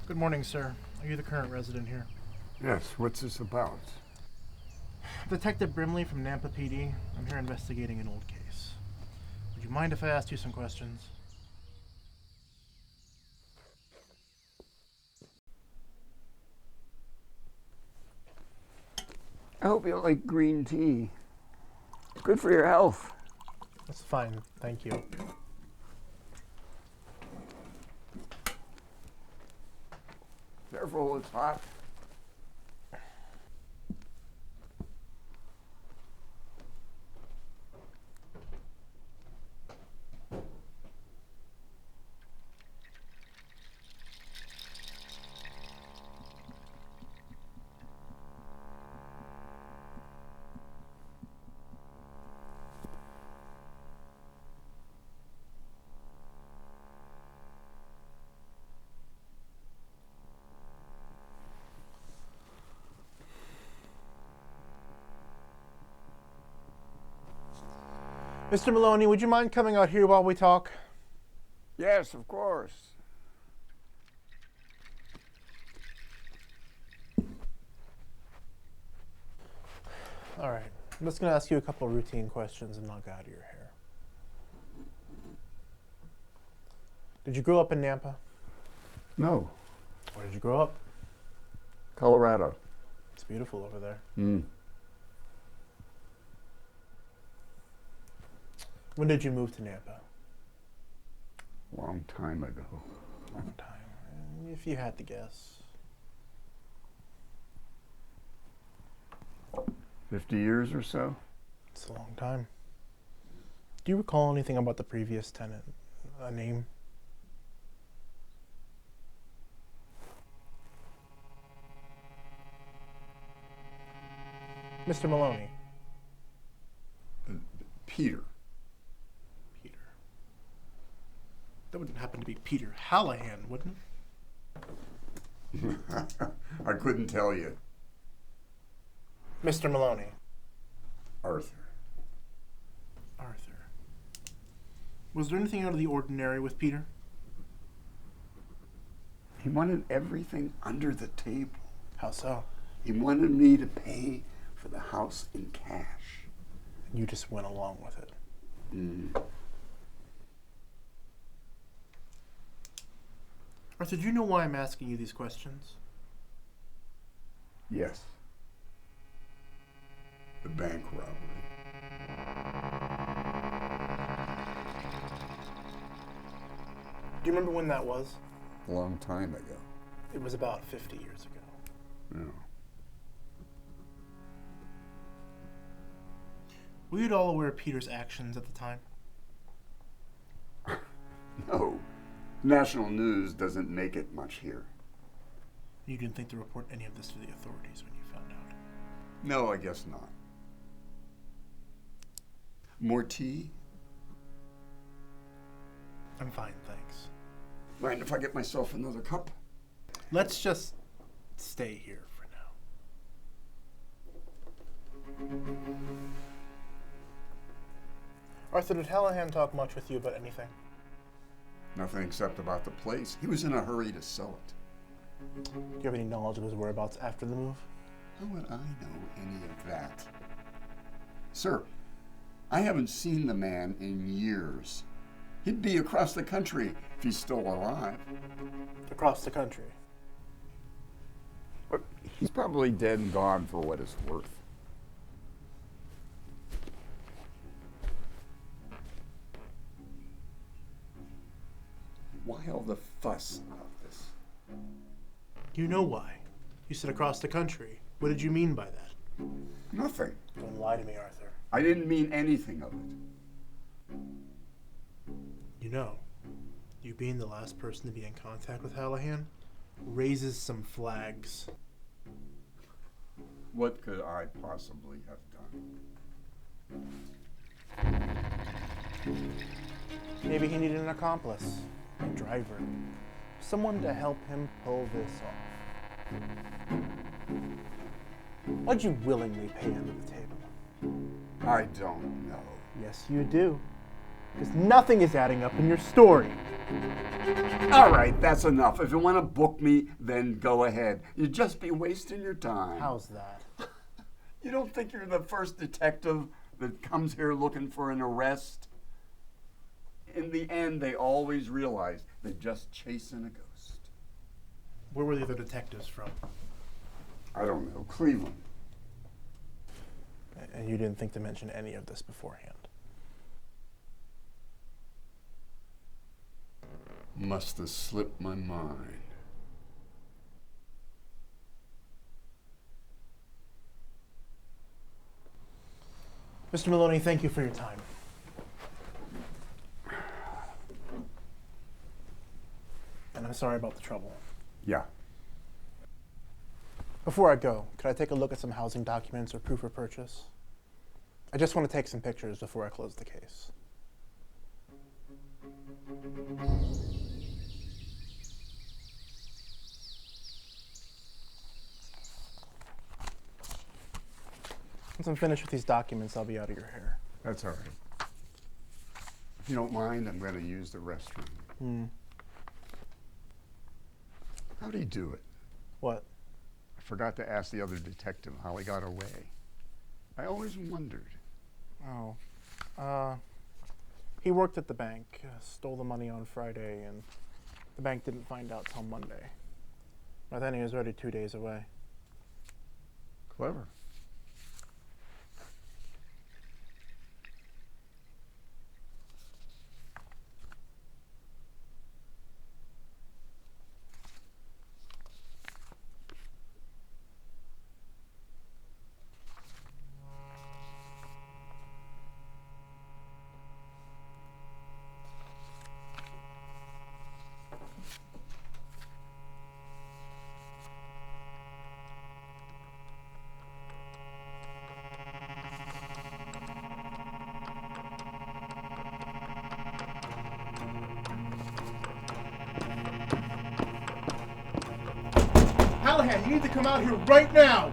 Good morning, sir. Are you the current resident here? Yes, what's this about? Detective Brimley from Nampa PD. I'm here investigating an old case. Would you mind if I asked you some questions? I hope you like green tea. Good for your health. That's fine, thank you. Careful, it's hot. Mr. Maloney, would you mind coming out here while we talk? Yes, of course. All right. I'm just going to ask you a couple routine questions and knock out of your hair. Did you grow up in Nampa? No. Where did you grow up? Colorado. It's beautiful over there. When did you move to Nampa? Long time ago. Long time. If you had to guess. 50 years or so? It's a long time. Do you recall anything about the previous tenant? A name? Mr. Maloney. Peter. Peter. That wouldn't happen to be Peter Hallahan, wouldn't it? I couldn't tell you. Mr. Maloney. Arthur. Arthur. Was there anything out of the ordinary with Peter? He wanted everything under the table. How so? He wanted me to pay for the house in cash. You just went along with it. Arthur, do you know why I'm asking you these questions? Yes. The bank robbery. Do you remember when that was? A long time ago. It was about 50 years ago. No. Were you at all aware of Peter's actions at the time? No. National news doesn't make it much here. You didn't think to report any of this to the authorities when you found out? No, I guess not. More tea? I'm fine, thanks. Mind if I get myself another cup? Let's just stay here for now. Arthur, did Hallahan talk much with you about anything? Nothing except about the place. He was in a hurry to sell it. Do you have any knowledge of his whereabouts after the move? How would I know any of that? Sir, I haven't seen the man in years. He'd be across the country if he's still alive. Across the country? But he's probably dead and gone for what it's worth. Why all the fuss about this? You know why. You said across the country. What did you mean by that? Nothing. Don't lie to me, Arthur. I didn't mean anything of it. You know, you being the last person to be in contact with Hallahan raises some flags. What could I possibly have done? Maybe he needed an accomplice, a driver, someone to help him pull this off. Why'd you willingly pay under the table? I don't know. Yes, you do. Because nothing is adding up in your story. All right, that's enough. If you want to book me, then go ahead. You'd just be wasting your time. How's that? You don't think you're the first detective that comes here looking for an arrest? In the end, they always realize they're just chasing a ghost. Where were the other detectives from? I don't know. Cleveland. And you didn't think to mention any of this beforehand? Must have slipped my mind. Mr. Maloney, thank you for your time. And I'm sorry about the trouble. Yeah. Before I go, could I take a look at some housing documents or proof of purchase? I just want to take some pictures before I close the case. Once I'm finished with these documents, I'll be out of your hair. That's all right. If you don't mind, I'm going to use the restroom. How'd he do it? What? I forgot to ask the other detective how he got away. I always wondered. Oh. He worked at the bank, stole the money on Friday, and the bank didn't find out till Monday. By then he was already 2 days away. Clever. Hallahan, you need to come out here right now!